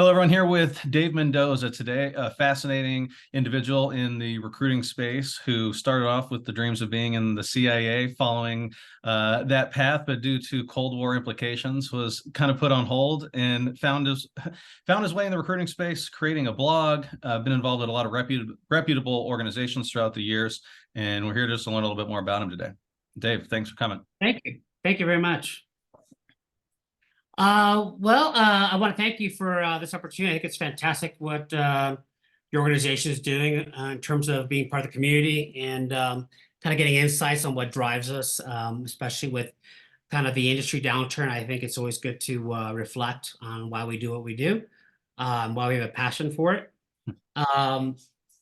Hello, everyone. Here with Dave Mendoza today, a fascinating individual in the recruiting space who started off with the dreams of being in the CIA, following that path, but due to Cold War implications, was kind of put on hold and found his way in the recruiting space, creating a blog. Been involved with a lot of reputable organizations throughout the years, and we're here just to learn a little bit more about him today. Dave, thanks for coming. Thank you. Thank you very much. I want to thank you for this opportunity. I think it's fantastic what your organization is doing in terms of being part of the community and kind of getting insights on what drives us, especially with kind of the industry downturn. I think it's always good to reflect on why we do what we do, why we have a passion for it.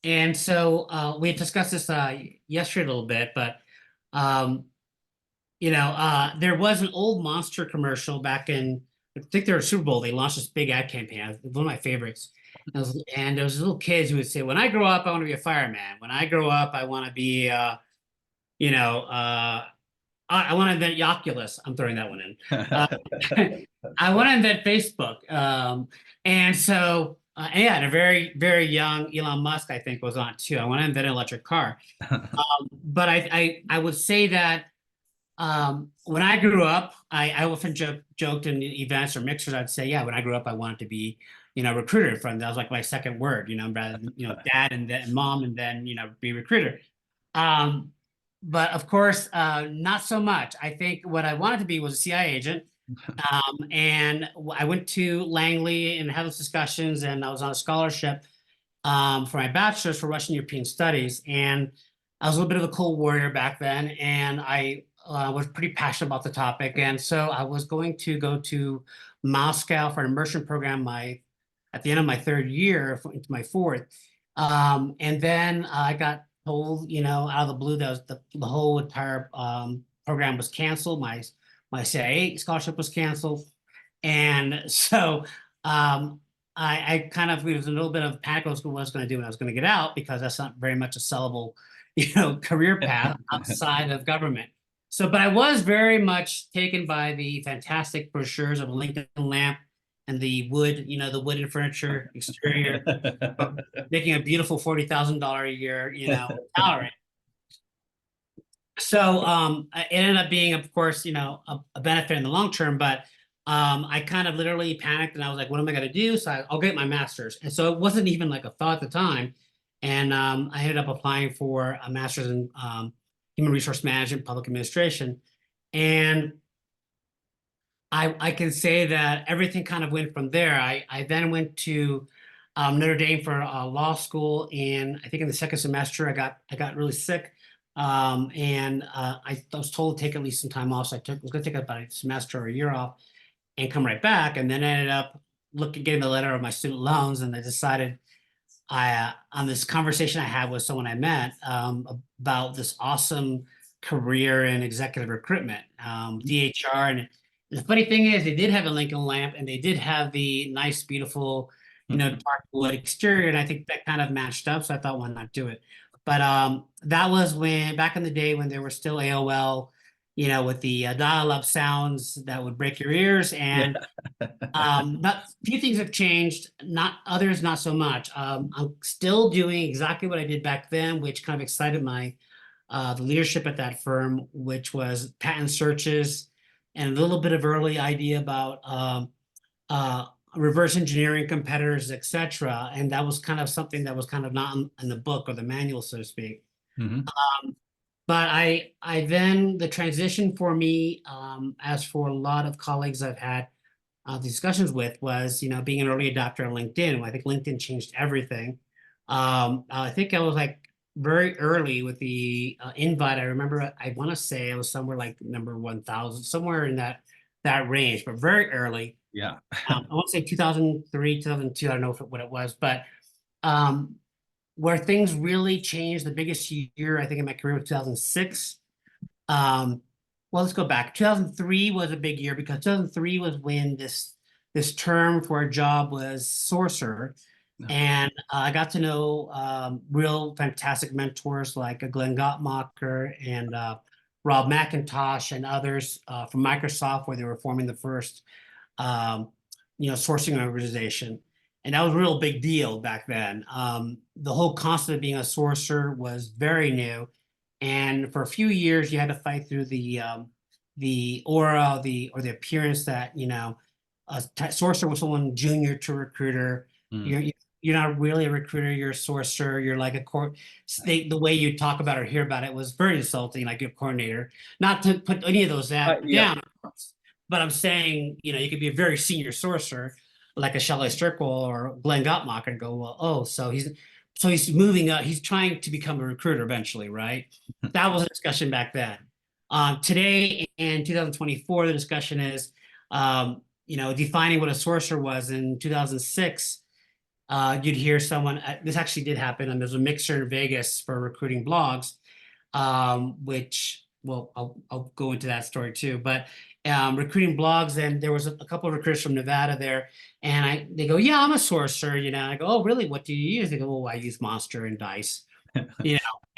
We had discussed this yesterday a little bit, but there was an old Monster commercial back in, I think they were Super Bowl. They launched this big ad campaign. It was one of my favorites. And there was little kids who would say, "When I grow up, I want to be a fireman. When I grow up, I want to be, I want to invent Oculus." I'm throwing that one in. I want to invent Facebook. And a very, very young Elon Musk, I think, was on it too. I want to invent an electric car. But I would say that when I grew up, I often joked in events or mixers. I'd say, yeah, when I grew up, I wanted to be, recruiter. That was like my second word, rather than, dad and then mom and then, be recruiter. But of course, not so much. I think what I wanted to be was a CIA agent. And I went to Langley and had those discussions, and I was on a scholarship for my bachelor's for Russian European Studies. And I was a little bit of a Cold Warrior back then, and I was pretty passionate about the topic. And so I was going to go to Moscow for an immersion program at the end of my third year into my fourth. And then I got told, out of the blue, that the whole entire program was canceled. My CIA scholarship was canceled. And so I kind of, it was a little bit of panic what I was going to do when I was going to get out, because that's not very much a sellable, career path outside of government. So, but I was very much taken by the fantastic brochures of Lincoln Lamp and the wood, the wooden furniture exterior, making a beautiful $40,000 a year, salary. So it ended up being, of course, a benefit in the long term, but I kind of literally panicked and I was like, what am I going to do? So I'll get my master's. And so it wasn't even like a thought at the time. And I ended up applying for a master's in human resource management, public administration. And I can say that everything kind of went from there. I then went to Notre Dame for law school. And I think in the second semester, I got really sick. I was told to take at least some time off. So was going to take about a semester or a year off and come right back. And then I ended up getting the letter of my student loans. And I decided on this conversation I had with someone I met about this awesome career in executive recruitment, DHR. And the funny thing is, they did have a Lincoln Lamp and they did have the nice, beautiful, dark wood exterior. And I think that kind of matched up. So I thought, why not do it? But that was back in the day when there were still AOL, with the dial-up sounds that would break your ears. And a few things have changed, others not so much. I'm still doing exactly what I did back then, which kind of excited the leadership at that firm, which was patent searches and a little bit of early idea about reverse engineering competitors, etc. And that was kind of something that was kind of not in the book or the manual, so to speak. Mm-hmm. But I then, the transition for me, as for a lot of colleagues I've had discussions with, was, being an early adopter on LinkedIn. I think LinkedIn changed everything. I think I was like very early with the invite. I remember, I want to say I was somewhere like number 1,000, somewhere in that range, but very early. Yeah. I want to say 2003, 2002. I don't know what it was, but where things really changed, the biggest year I think in my career was 2006. Well, let's go back. 2003 was a big year because 2003 was when this term for a job was sourcer. And I got to know real fantastic mentors like Glenn Gottmacher and Rob McIntosh and others from Microsoft, where they were forming the first sourcing organization. and that was a real big deal back then. The whole concept of being a sorcerer was very new, and for a few years you had to fight through the aura, the appearance that a sorcerer was someone junior to recruiter. Mm. You're not really a recruiter. You're a sorcerer. You're like a court. The way you talk about or hear about it was very insulting, like your coordinator. Not to put any of those that Yep. down, but I'm saying, you could be a very senior sorcerer, like a Shelley Strickle or Glenn Gottmacher, and go, well, oh, so he's moving up. He's trying to become a recruiter eventually, right? That was a discussion back then. Today in 2024, the discussion is, defining what a sorcerer was in 2006. You'd hear someone, this actually did happen, and there's a mixer in Vegas for recruiting blogs, which, well, I'll go into that story too. But recruiting blogs, and there was a couple of recruiters from Nevada there, and they go, yeah, I'm a sorcerer, I go, oh, really? What do you use? They go, oh, I use Monster and Dice, I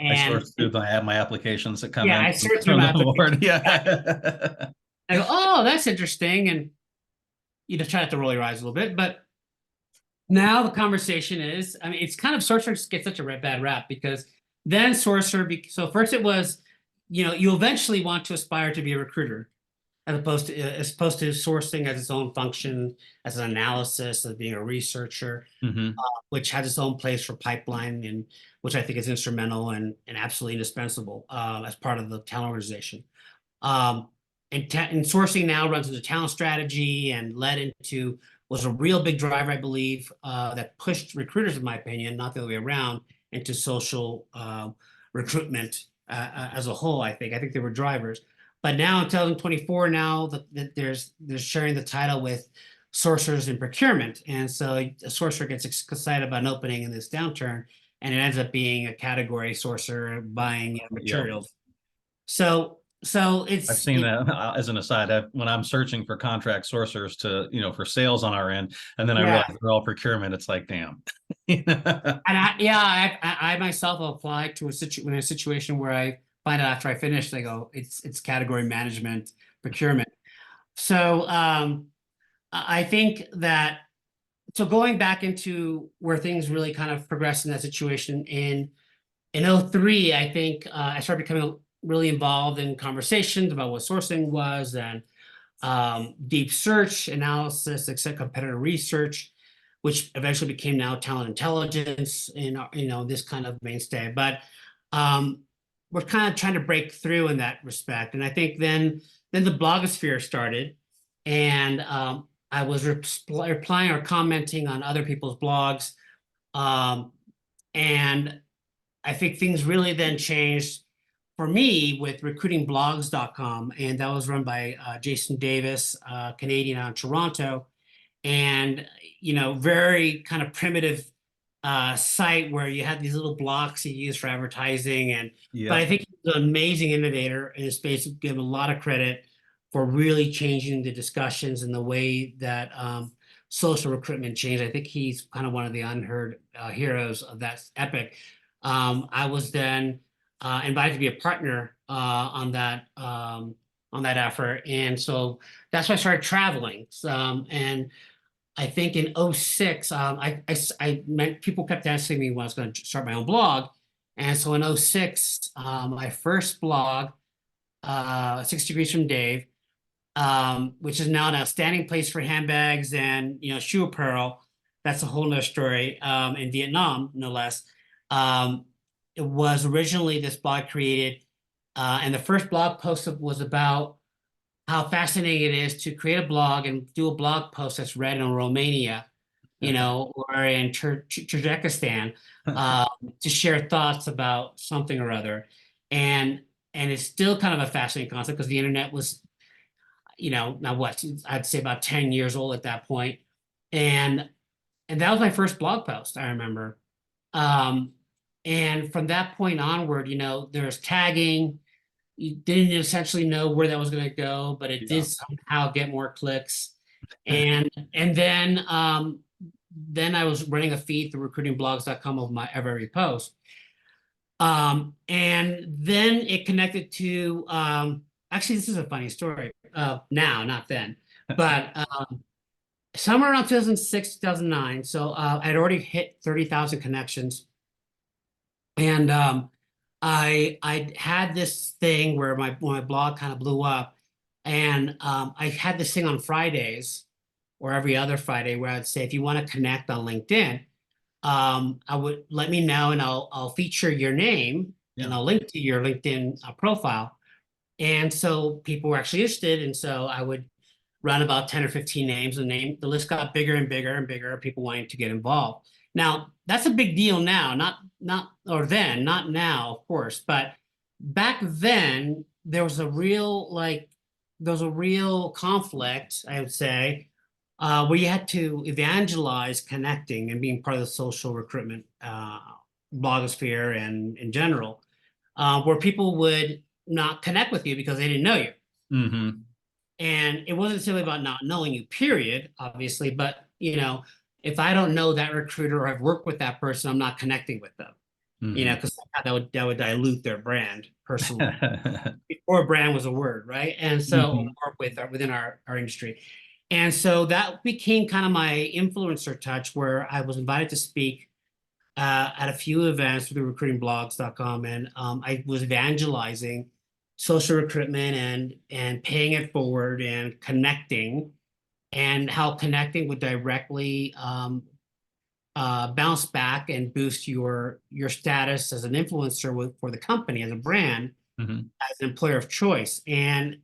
and source through. I have my applications that come yeah, in I searched through from my the application. board. Yeah. I go, oh, that's interesting, and you just try not to roll your eyes a little bit, but now the conversation is, I mean, it's kind of sorcerer gets such a bad rap because then so first it was, you eventually want to aspire to be a recruiter as opposed to sourcing as its own function, as an analysis, as being a researcher, Hmm. which has its own place for pipeline, and which I think is instrumental and absolutely indispensable as part of the talent organization. Um, and sourcing now runs into talent strategy and led into was a real big driver, I believe, that pushed recruiters, in my opinion, not the other way around, into social recruitment as a whole. I think they were drivers. But now in 2024, now that there's sharing the title with sorcerers in procurement, and so a sorcerer gets excited about an opening in this downturn, and it ends up being a category sorcerer buying Yep. materials. So I've it's seen it, that as an aside. When I'm searching for contract sourcers for sales on our end, and then I yeah. realize they're all procurement. It's like, damn. And I myself apply to in a situation where I find out after I finish, they go, it's category management, procurement. So I think that so going back into where things really kind of progressed in that situation in '03, I think I started becoming really involved in conversations about what sourcing was and deep search analysis, except competitor research, which eventually became now talent intelligence in this kind of mainstay. But um, we're kind of trying to break through in that respect, and I think then the blogosphere started, and I was replying or commenting on other people's blogs, um, and I think things really then changed for me with recruitingblogs.com, and that was run by Jason Davis, Canadian out of Toronto, and very kind of primitive site where you had these little blocks you use for advertising, but I Yep. think he's an amazing innovator in his space. Give him a lot of credit for really changing the discussions and the way that social recruitment changed. I think he's kind of one of the unheard heroes of that epic. I was then invited to be a partner on that effort, and so that's why I started traveling. And I think in '06, I meant people kept asking me when I was going to start my own blog. And so in '06, my first blog, 6 Degrees from Dave, which is now an outstanding place for handbags and shoe apparel. That's a whole nother story. In Vietnam, no less. Um, it was originally this blog created, and the first blog post was about how fascinating it is to create a blog and do a blog post that's read in Romania, or in Tajikistan, uh, to share thoughts about something or other. And and it's still kind of a fascinating concept because the internet was, now what, I'd say about 10 years old at that point. And and that was my first blog post, I remember. Um, and from that point onward, there's tagging. You didn't essentially know where that was going to go, but it did Yeah. somehow get more clicks. And then I was running a feed through recruitingblogs.com of my every post. And then it connected to actually this is a funny story. Now, not then, but somewhere around 2006, 2009. So I'd already hit 30,000 connections. And I had this thing where my blog kind of blew up. And I had this thing on Fridays or every other Friday where I'd say, if you want to connect on LinkedIn, I would let me know and I'll feature your name Yeah. and I'll link to your LinkedIn profile. And so people were actually interested. And so I would run about 10 or 15 names. The list got bigger and bigger and bigger, people wanting to get involved. Now, that's a big deal now, not now, of course, but back then there was a real conflict, I would say, where you had to evangelize connecting and being part of the social recruitment blogosphere and in general, where people would not connect with you because they didn't know you. Mm-hmm. And it wasn't simply about not knowing you, period, obviously, but if I don't know that recruiter or I've worked with that person, I'm not connecting with them, Mm-hmm. because that would dilute their brand personally. Before brand was a word, right? And so Mm-hmm. work within our industry. And so that became kind of my influencer touch where I was invited to speak at a few events through recruitingblogs.com, and I was evangelizing social recruitment and paying it forward and connecting, and how connecting would directly bounce back and boost your status as an influencer for the company as a brand, Mm-hmm. as an employer of choice. And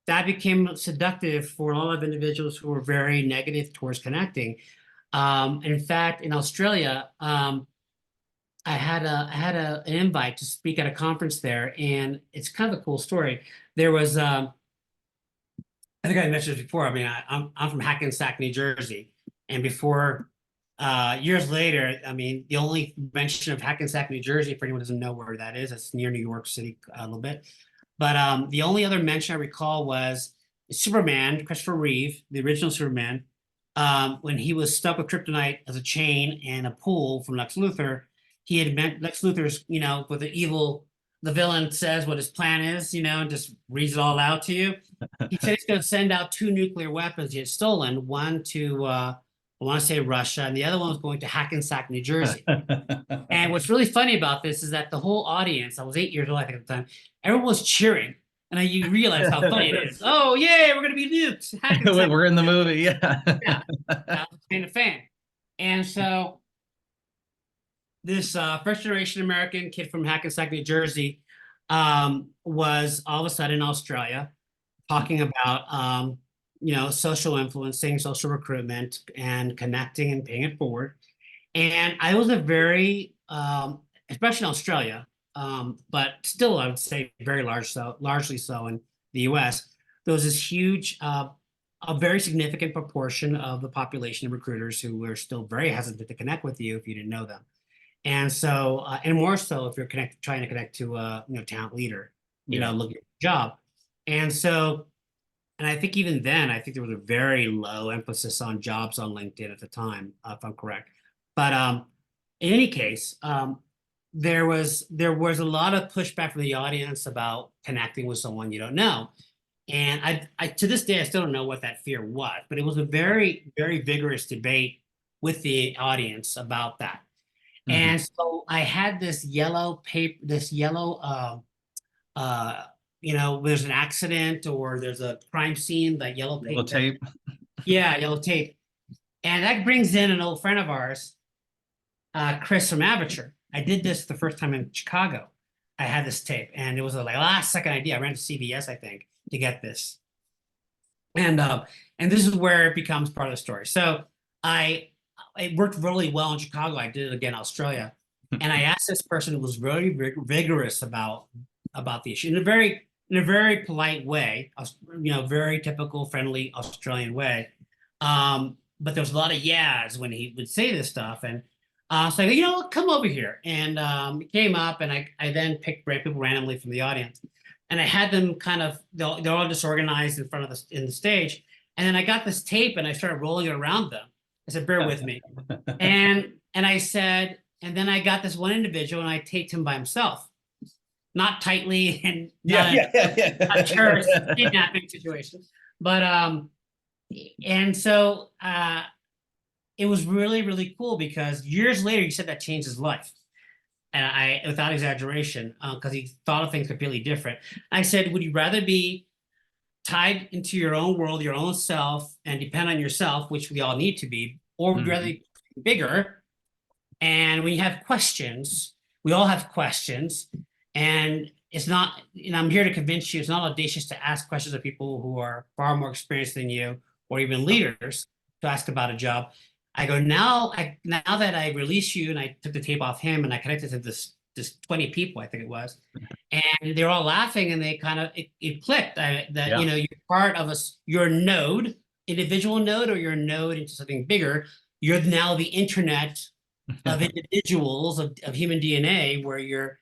that became seductive for a lot of individuals who were very negative towards connecting. In fact, in Australia, an invite to speak at a conference there, and it's kind of a cool story. There was I think I mentioned this before. I mean, I'm from Hackensack, New Jersey, and before years later, I mean, the only mention of Hackensack, New Jersey, for anyone who doesn't know where that is, it's near New York City a little bit. But the only other mention I recall was Superman, Christopher Reeve, the original Superman, when he was stuck with kryptonite as a chain in a pool from Lex Luthor. He had meant Lex Luthor's, with the villain says what his plan is, and just reads it all out to you. He said he's going to send out two nuclear weapons he had stolen, one to, I want to say Russia, and the other one was going to Hackensack, New Jersey. And what's really funny about this is that the whole audience, I was 8 years old, I think at the time, everyone was cheering. And you realize how funny it is. Oh, yeah, we're going to be nuked. Hackensack. We're in the movie, yeah. Yeah, I was kind of fan. And so this first generation American kid from Hackensack, New Jersey, was all of a sudden in Australia talking about social influencing, social recruitment, and connecting and paying it forward. And I was a very, especially in Australia, but still I would say largely so in the US, there was this huge, a very significant proportion of the population of recruiters who were still very hesitant to connect with you if you didn't know them. And so, and more so if you're trying to connect to a talent leader, Yeah. looking at a job. And so, and I think even then, I think there was a very low emphasis on jobs on LinkedIn at the time, if I'm correct. But in any case, there was a lot of pushback from the audience about connecting with someone you don't know. And I to this day I still don't know what that fear was, but it was a very, very vigorous debate with the audience about that. Mm-hmm. And so I had this yellow paper, this yellow there's an accident or there's a crime scene, that yellow Yellow paper. tape. Yeah, yellow tape. And that brings in an old friend of ours, Chris from Avature. I did this the first time in Chicago. I had this tape, and it was a last second idea. I ran to CVS, I think, to get this. And this is where it becomes part of the story. So I it worked really well in Chicago. I did it again in Australia. And I asked this person who was very vigorous about the issue in a very polite way, very typical friendly Australian way. But there was a lot of yeahs when he would say this stuff. And so I go, come over here. And he came up, and I then picked people randomly from the audience. And I had them they're all disorganized in the stage. And then I got this tape and I started rolling it around them. I said, bear with me. And I said, and then I got this one individual and I taped him by himself, not tightly and Yeah, not yeah, yeah, a terrorist yeah. kidnapping situation. But and so it was really, really cool because years later, he said that changed his life. And I, without exaggeration, because he thought of things completely different. I said, would you rather be tied into your own world, your own self, and depend on yourself, which we all need to be, or would you rather Mhm. be bigger? And when you have questions, we all have questions, and it's not, I'm here to convince you, it's not audacious to ask questions of people who are far more experienced than you, or even Oh, leaders to ask about a job. I go, now that I release you and I took the tape off him and I connected to this 20 people, I think it was, and they're all laughing and they kind of it clicked that yeah. you're part of us, your node, individual node, or your node into something bigger. You're now the internet of individuals of human DNA, where you're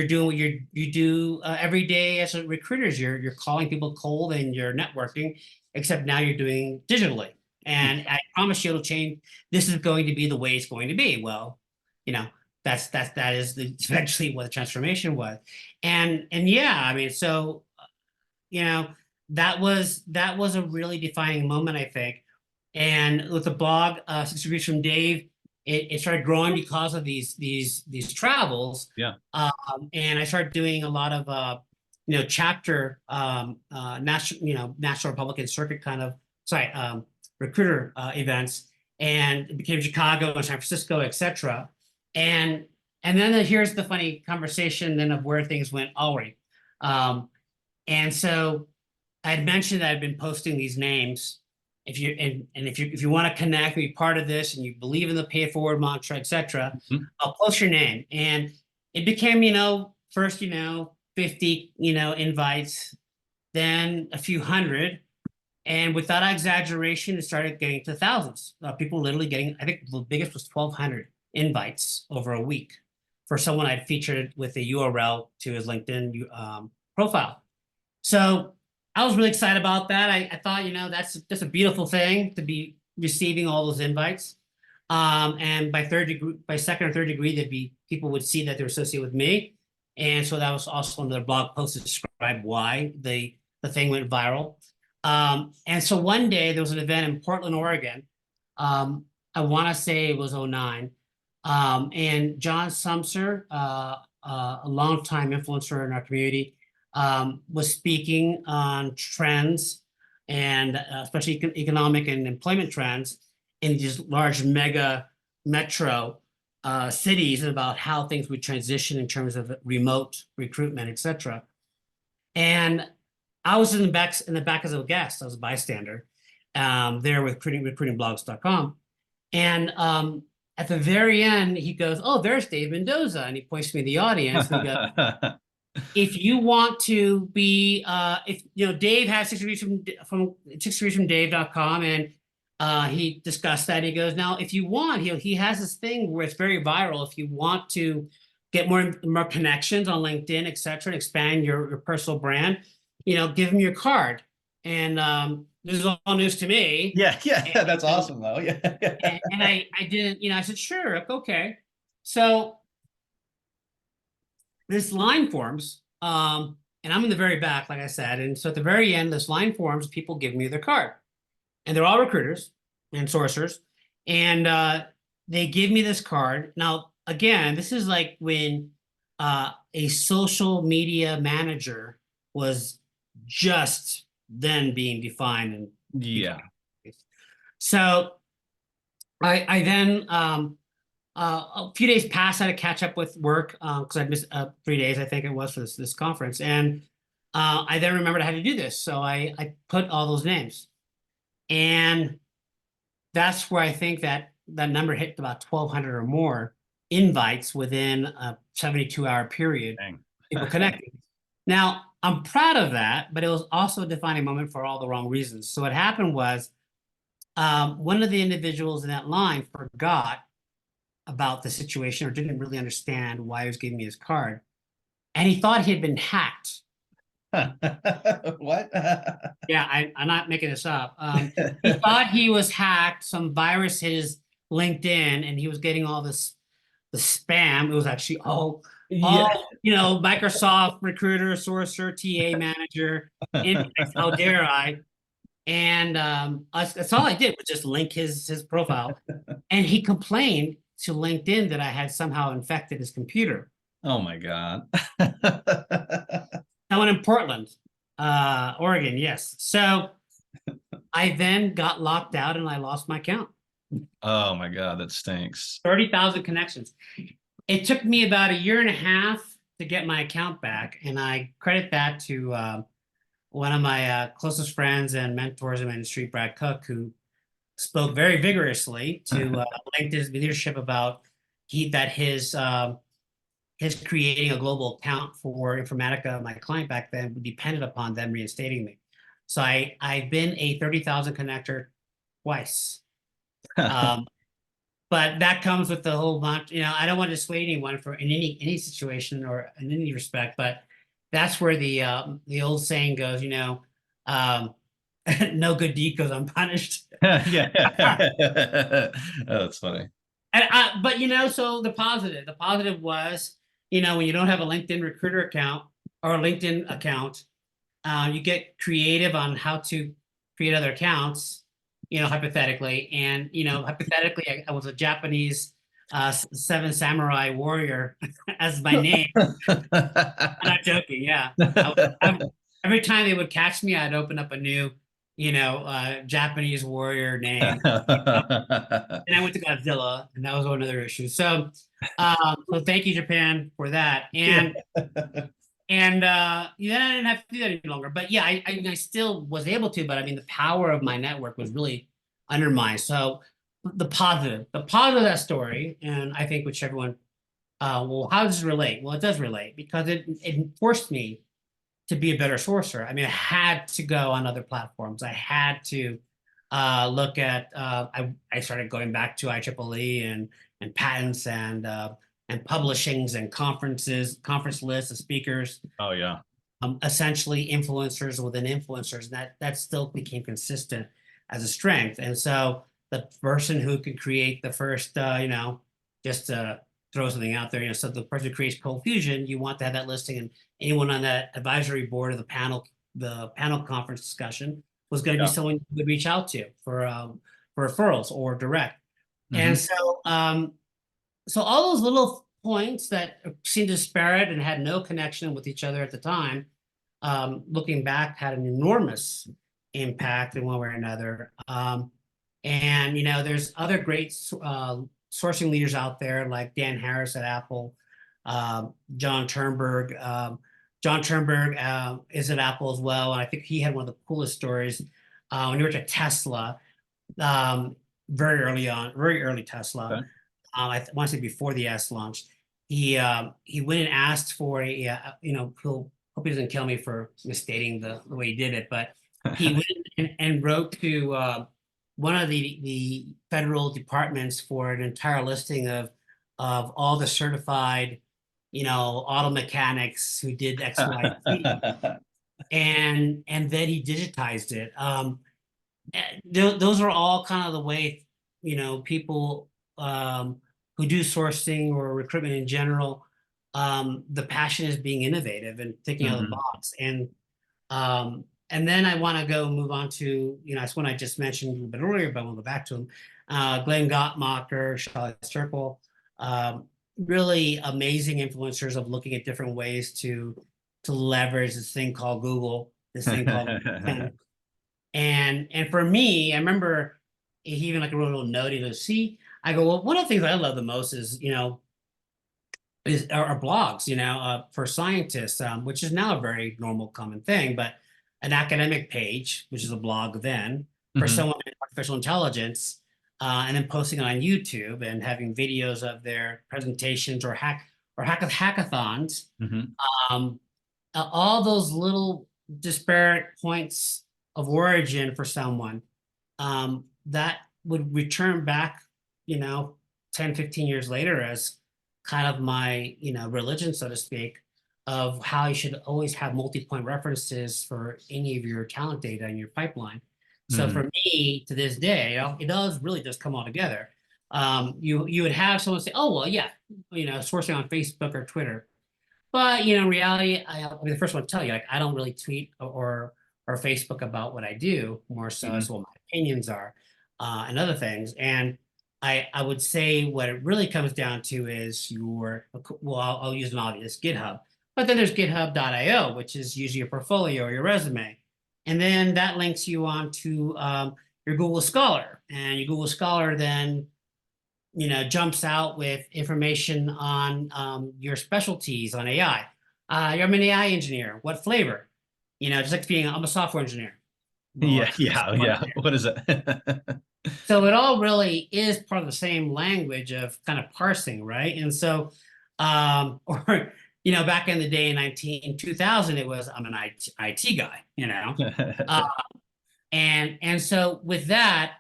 doing what you do every day as a recruiters. You're calling people cold and you're networking, except now you're doing digitally. And I promise you it'll change. This is going to be the way it's going to be. Well, you know, that is eventually what the transformation was. And yeah, I mean, so you know, that was a really defining moment, I think. And with the blog, 6 Degrees from Dave, it started growing because of these travels. Yeah. And I started doing a lot of chapter national National Republican Circuit kind of recruiter events, and it became Chicago and San Francisco, etc. And and then here's the funny conversation then of where things went already. Um, and so I had mentioned that I've been posting these names. If you and if you want to connect, be part of this, and you believe in the pay it forward mantra, etc., Mhm. I'll post your name. And it became, first, 50, invites, then a few hundred. And without exaggeration, it started getting to thousands. People literally getting, I think the biggest was 1,200 invites over a week for someone I'd featured with a URL to his LinkedIn profile. So I was really excited about that. I thought, that's just a beautiful thing to be receiving all those invites. And by second or third degree, there'd be people would see that they're associated with me. And so that was also another blog post to describe why the thing went viral. And so one day there was an event in Portland, Oregon. Um, I want to say it was '09. And John Sumser, a longtime influencer in our community, was speaking on trends and especially economic and employment trends in these large mega metro cities, and about how things would transition in terms of remote recruitment, etc. And I was in the back as a guest. I was a bystander there with recruitingblogs.com. And at the very end, he goes, "Oh, there's Dave Mendoza," and he points to me in the audience, and he goes, if you want to be if Dave has 6 degrees from 6 degrees from Dave.com, and he discussed that. He goes, now if you want, he has this thing where it's very viral. If you want to get more connections on LinkedIn, etc., and expand your personal brand, give him your card. And this is all news to me. Yeah, yeah, that's And, awesome though. Yeah. and I didn't, I said, sure, okay. So this line forms, and I'm in the very back, like I said. And so at the very end, this line forms, people give me their card, and they're all recruiters and sourcers, and they give me this card. Now, again, this is like when a social media manager was just then being defined and Yeah. becoming. So I then a few days passed. I had to catch up with work because I missed 3 days, I think it was, for this conference. And I then remembered I had to do this. So I put all those names. And that's where I think that number hit about 1,200 or more invites within a 72-hour period, Dang. people connecting. Now, I'm proud of that, but it was also a defining moment for all the wrong reasons. So what happened was one of the individuals in that line forgot about the situation, or didn't really understand why he was giving me his card. And he thought he had been hacked. What? Yeah, I'm not making this up. He thought he was hacked. Some virus hit his LinkedIn, and he was getting all the spam. It was actually Yeah. Microsoft recruiter, sourcer, TA manager. How dare I? And that's all I did was just link his profile. And he complained to LinkedIn that I had somehow infected his computer. Oh my God. Someone in Portland, Oregon, yes. So I then got locked out and I lost my account. Oh my God, that stinks. 30,000 connections. It took me about a year and a half to get my account back, and I credit that to one of my closest friends and mentors in my industry, Brad Cook, who spoke very vigorously to LinkedIn's leadership about his creating a global account for Informatica, my client back then, depended upon them reinstating me. So I've been a 30,000 connector twice. Um, but that comes with the whole bunch, I don't want to dissuade anyone for in any situation or in any respect, but that's where the old saying goes, um, no good deed goes unpunished. Yeah. Oh, that's funny. But so the positive was, when you don't have a LinkedIn recruiter account or a LinkedIn account, you get creative on how to create other accounts, hypothetically. And, hypothetically, I was a Japanese seven samurai warrior as my name. I'm not joking. Yeah. Every time they would catch me, I'd open up a new, Japanese warrior name. And I went to Godzilla, and that was another issue. So thank you, Japan, for that. Yeah. And then I didn't have to do that any longer. But yeah, I still was able to, but I mean, the power of my network was really undermined. So the positive of that story, and I think which everyone, well, how does it relate? Well, it does relate because it forced me to be a better sourcer. I mean, I had to go on other platforms. I had to look at. I started going back to IEEE and patents and publishings and conference lists of speakers, Oh yeah. essentially influencers within influencers. And that still became consistent as a strength. And so the person who could create the first, just throw something out there, so the person who creates Cold Fusion, you want to have that listing, and anyone on that advisory board of the panel conference discussion was going to be Yeah. someone you would reach out to for referrals or direct. And Hmm. so all those little points that seemed disparate and had no connection with each other at the time, looking back, had an enormous impact in one way or another. And there's other great sourcing leaders out there like Dan Harris at Apple, John Turnberg. John Turnberg is at Apple as well, and I think he had one of the coolest stories when he worked at Tesla, very early on, very early Tesla. Okay. I want to say before the S launched. He went and asked for hope he doesn't kill me for misstating the way he did it, but he went and wrote to one of the federal departments for an entire listing of all the certified, auto mechanics who did X, Y, Z, and then he digitized it. Those are all kind of the way, people who do sourcing or recruitment in general, the passion is being innovative and thinking out of the Hmm. box. And then I want to move on to, it's one I just mentioned a little bit earlier, but we'll go back to him. Glenn Gottmacher, Charlotte Circle, really amazing influencers of looking at different ways to leverage this thing called Google, this thing called and for me, I remember he even like a little note, see, I go, well, one of the things I love the most is, are blogs, for scientists, which is now a very normal common thing, but an academic page, which is a blog then, for Hmm. someone in artificial intelligence, and then posting it on YouTube and having videos of their presentations or hackathons. Hmm. Um, all those little disparate points of origin for someone, that would return back, 10, 15 years later as kind of my, religion, so to speak, of how you should always have multi-point references for any of your talent data in your pipeline. So Hmm. for me, to this day, it does really just come all together. You would have someone say, "Oh, well, yeah, sourcing on Facebook or Twitter." But in reality, I'll be the first one to tell you, like, I don't really tweet or or Facebook about what I do, more so as Mhm. what my opinions are, and other things. And I would say what it really comes down to is well, I'll use an obvious GitHub, but then there's github.io, which is usually your portfolio or your resume. And then that links you on to your Google Scholar. And your Google Scholar then, jumps out with information on your specialties on AI. I'm an AI engineer. What flavor? Just like being, I'm a software engineer. Well, Yeah, yeah, software yeah. engineer. What is it? So it all really is part of the same language of kind of parsing, right? And so, or back in the day in 2000, it was I'm an IT guy, uh, and so with that,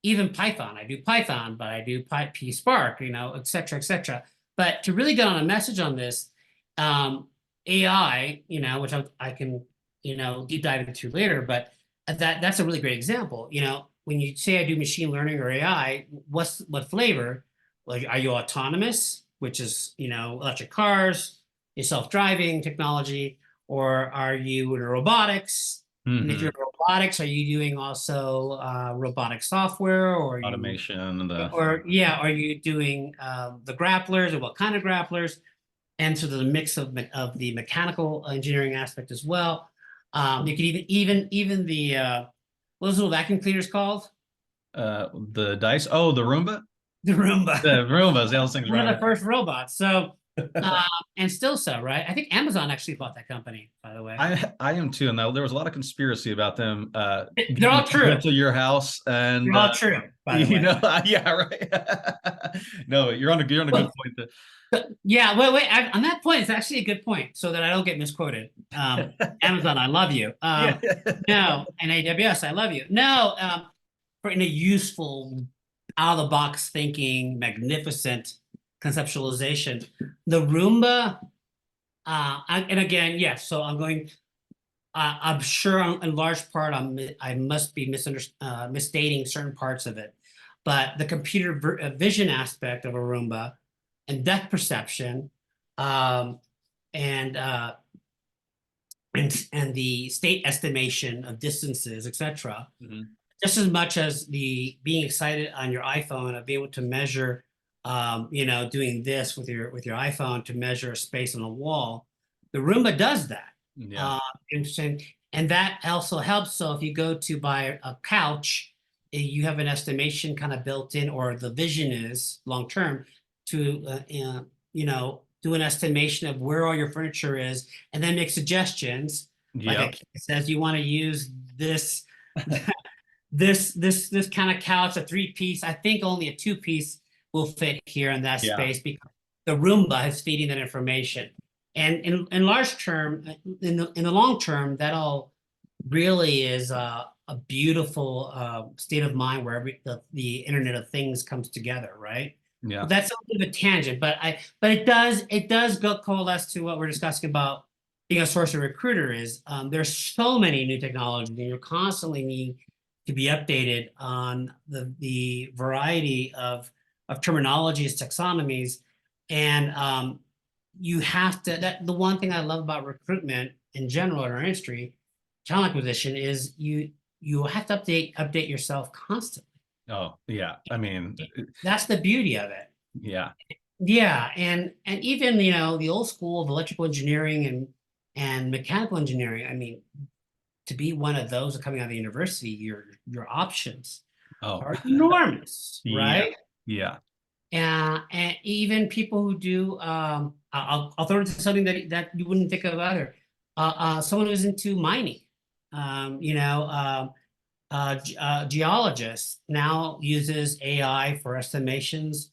even Python, I do Python, but I do P Spark, et cetera, et cetera. But to really get on a message on this, um, AI, which I can, deep dive into later, but that's a really great example. When you say I do machine learning or AI, what flavor? Like, are you autonomous, which is, electric cars, your self-driving technology, or are you in robotics? And if Hmm. you're in robotics, are you doing also robotic software, or are you, Automation, the or yeah, are you doing the grapplers, or what kind of grapplers? And so there's a mix of the mechanical engineering aspect as well. You could even the what those little vacuum cleaners called? the dice. Oh, the Roomba? The Roomba. The Roombas, those things One of right. the first robots. So and still so, right? I think Amazon actually bought that company, by the way. I am too, and there was a lot of conspiracy about them They're all getting true. sent to your house, They're and all true, by the way. yeah, right. No, you're on a good point. Yeah, wait. On that point, it's actually a good point, so that I don't get misquoted. Amazon, I love you. Yeah. No, and AWS, I love you. No, for in a useful, out of the box thinking, magnificent conceptualization, the Roomba. And again, yes. So I'm going. I'm sure, in large part, I must be misstating certain parts of it, but the vision aspect of a Roomba and depth perception, um, and uh, and the state estimation of distances, etc. Mhm. Just as much as the being excited on your iPhone of being able to measure, doing this with your iPhone to measure a space on a wall, the Roomba does that. Yeah. Uh, and that also helps. So if you go to buy a couch, you have an estimation kind of built in, or the vision is long term to do an estimation of where all your furniture is, and then make suggestions. Like Yep. it says, you want to use this this kind of couch, a three-piece. I think only a two-piece will fit here in that Yeah. space because the Roomba is feeding that information. And in large term, in the long term, that all really is a beautiful state of mind where the Internet of Things comes together, right? Yeah. But that's a bit of a tangent, but it does go coalesce to what we're discussing about being a source of recruiter is there's so many new technologies, and you're constantly need to be updated on the variety of terminologies, taxonomies, and you have to. That the one thing I love about recruitment in general in our industry, talent acquisition, is you have to update yourself constantly. Oh, yeah. I mean, That's the beauty of it. yeah. Yeah, and even the old school of electrical engineering and mechanical engineering. I mean, to be one of those coming out of the university, your options Oh, are enormous, yeah. right? Yeah. And even people who do, I'll throw it to something that you wouldn't think of either. Someone who's into mining, um, you know, um, geologist now uses AI for estimations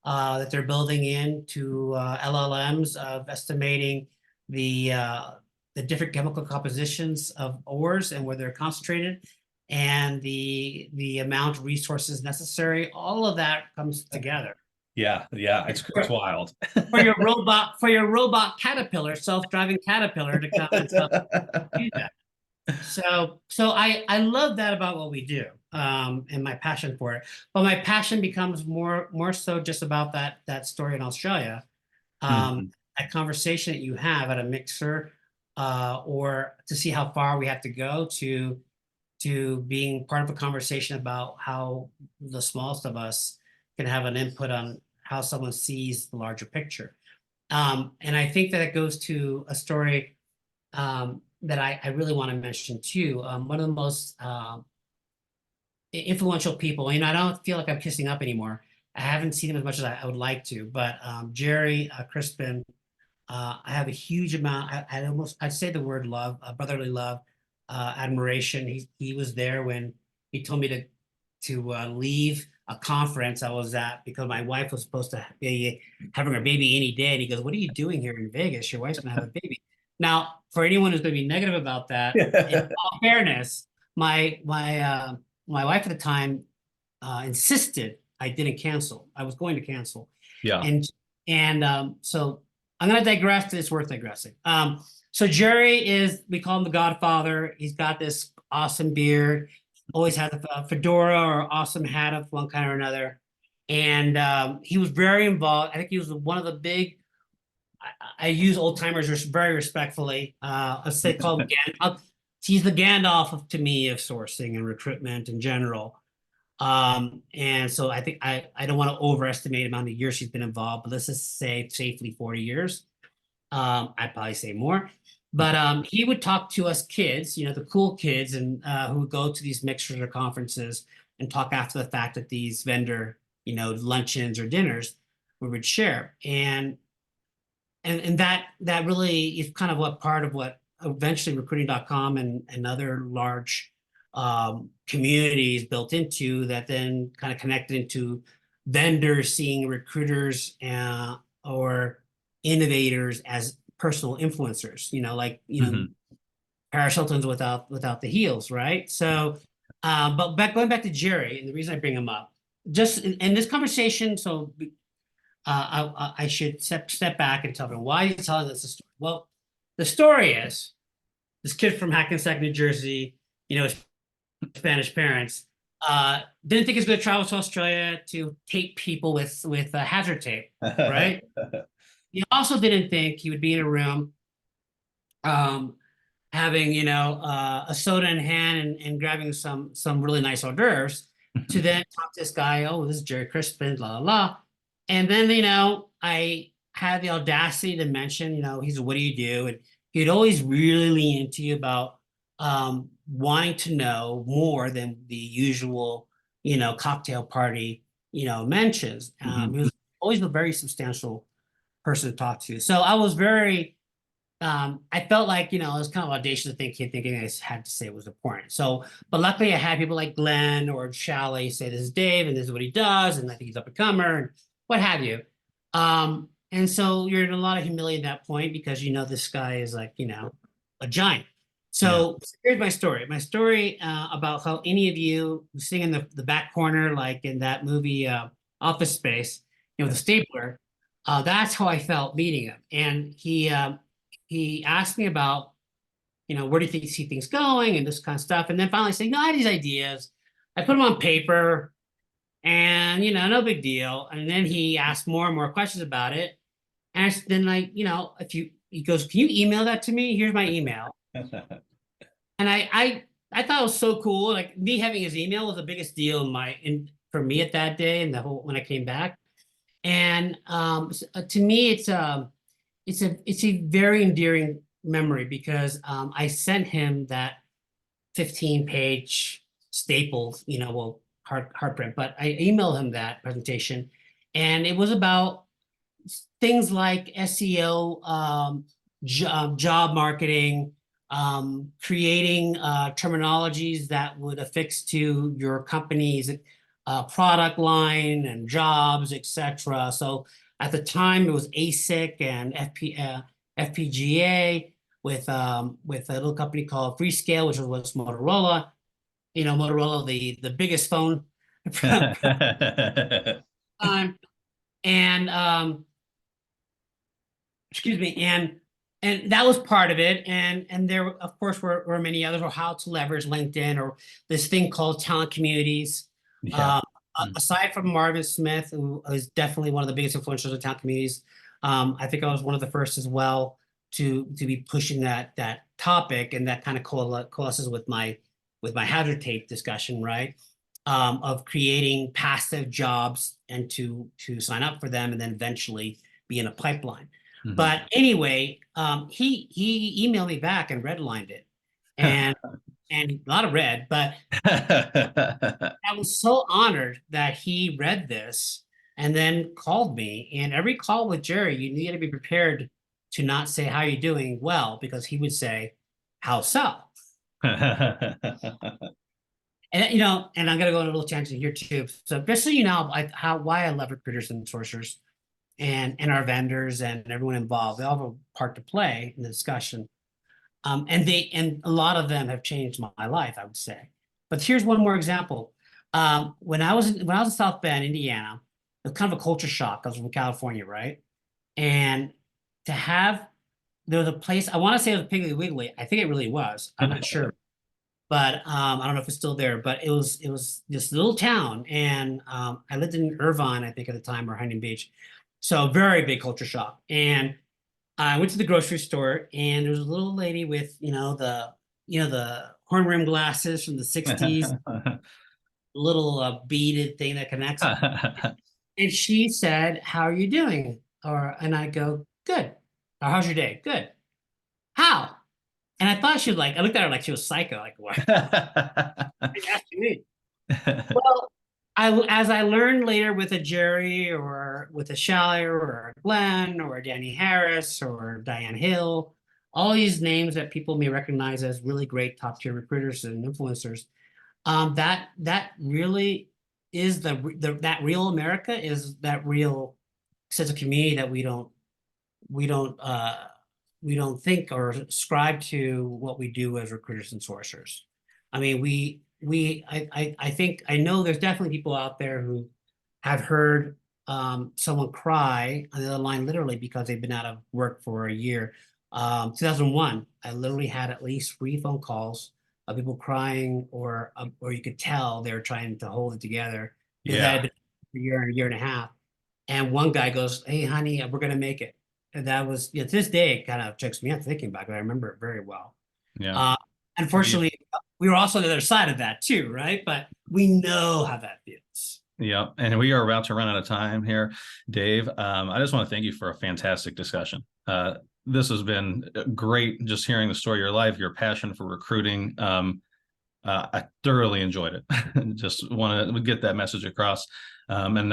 that they're building into LLMs of estimating the uh, the different chemical compositions of ores and where they're concentrated, and the amount of resources necessary. All of that comes together Yeah. Yeah. It's for, wild. for your robot caterpillar, self-driving caterpillar to come and help do that. So I love that about what we do, and my passion for it. But my passion becomes more so just about that story in Australia. Um, Mhm. that conversation that you have at a mixer, or to see how far we have to go to being part of a conversation about how the smallest of us can have an input on how someone sees the larger picture. And I think that it goes to a story that I really want to mention too. One of the most influential people, I don't feel like I'm kissing up anymore. I haven't seen him as much as I would like to, but Jerry Crispin, I have a huge amount. I'd say the word love, brotherly love, admiration. He was there when he told me to leave a conference I was at because my wife was supposed to be having her baby any day. And he goes, "What are you doing here in Vegas? Your wife's gonna have a baby." Now, for anyone who's going to be negative about that, in all fairness, my wife at the time insisted I didn't cancel. I was going to cancel, Yeah. and so I'm going to digress. It's worth digressing. So Jerry is, we call him the Godfather. He's got this awesome beard, always had a fedora or awesome hat of one kind or another, and he was very involved. I think he was one of the big. I use old timers very respectfully. I say call him he's the Gandalf to me of sourcing and recruitment in general. And so I think I don't want to overestimate the amount of years she's been involved, but let's just say safely 40 years. I'd probably say more. But he would talk to us kids, the cool kids, and who would go to these mixers or conferences and talk after the fact at these vendor, luncheons or dinners we would share. And that really is kind of what part of what eventually recruiting.com and other large communities built into that then kind of connected into vendors seeing recruiters or innovators as personal influencers, Mhm. Paris Hilton's without the heels, right? So but going back to Jerry, and the reason I bring him up, just in this conversation, so I should step back and tell them why he's telling us the story. Well, the story is this kid from Hackensack, New Jersey, his Spanish parents, didn't think he was going to travel to Australia to tape people with hazard tape, right? He also didn't think he would be in a room, um, having a soda in hand and grabbing some really nice hors d'oeuvres to then talk to this guy. Oh, this is Jerry Crispin, blah blah blah. And then I had the audacity to mention, he's what do you do? And he'd always really lean into you about wanting to know more than the usual, cocktail party, mentions. Mhm. He was always a very substantial person to talk to. So I was very I felt like, it was kind of audacious to thinking I had to say it was important. So, but luckily I had people like Glenn or Shally say, this is Dave and this is what he does. And I think he's up and comer and what have you. And so you're in a lot of humility at that point because, this guy is like, a giant. Yeah. So here's my story. My story about how any of you sitting in the back corner, like in that movie, Office Space, the stapler, that's how I felt meeting him. And he asked me about, where do you think you see things going and this kind of stuff. And then finally saying, no, I have these ideas. I put them on paper and, no big deal. And then he asked more and more questions about it. And then he goes, can you email that to me? Here's my email. And I thought it was so cool. Like me having his email was the biggest deal for me at that day and when I came back. And to me, it's a very endearing memory because I sent him that 15-page stapled, hard print, but I emailed him that presentation, and it was about things like SEO, job marketing, creating terminologies that would affix to your company's product line and jobs, etc. So at the time, it was ASIC and FPGA with a little company called Freescale, which was Motorola. Motorola, the biggest phone time, and excuse me, and that was part of it. And there, of course, were many others, or how to leverage LinkedIn, or this thing called talent communities. Yeah. Um, Aside from Marvin Smith, who is definitely one of the biggest influencers of talent communities, I think I was one of the first as well. to be pushing that topic, and that kind of coalesces with my hazard tape discussion, right? Of creating passive jobs and to sign up for them and then eventually be in a pipeline. Mhm. But anyway, he emailed me back and redlined it, and and a lot of red, but I was so honored that he read this and then called me. And every call with Jerry, you need to be prepared to not say how you doing well, because he would say, how so? And and I'm gonna go on a little tangent here too. So just so you know, why I love recruiters and sourcers and our vendors and everyone involved. They all have a part to play in the discussion. And a lot of them have changed my life, I would say. But here's one more example. When I was in South Bend, Indiana, it was kind of a culture shock. I was from California, right? And to have there was a place, I want to say it was Piggly Wiggly. I think it really was. I'm not sure, but I don't know if it's still there. But it was this little town, and I lived in Irvine, I think at the time, or Huntington Beach. So very big culture shock. And I went to the grocery store, and there was a little lady with, the horn rim glasses from the 60s, little beaded thing that connects. And she said, "How are you doing?" And I go, "Good." "Or how's your day?" "Good." "How?" And I thought she was like, I looked at her like she was psycho, like, what are you asking me? Well, as I learned later with a Jerry or with a Shally or a Glenn or a Danny Harris or Diane Hill, all these names that people may recognize as really great top tier recruiters and influencers, that really is that real America, is that real sense of community that we don't we don't think or ascribe to what we do as recruiters and sourcers. I mean, I think I know there's definitely people out there who have heard someone cry on the other line literally because they've been out of work for a year. 2001, I literally had at least 3 phone calls of people crying, or you could tell they were trying to hold it together because that had Yeah, been a year and a year and a half. And one guy goes, "Hey, honey, we're gonna make it." And that was, to this day, it kind of checks me out thinking back. I remember it very well. yeah. Uh, Unfortunately, we were also on the other side of that too, right? But we know how that feels. Yeah, and we are about to run out of time here, Dave. I just want to thank you for a fantastic discussion. This has been great, just hearing the story of your life, your passion for recruiting. I thoroughly enjoyed it. Just want to get that message across. And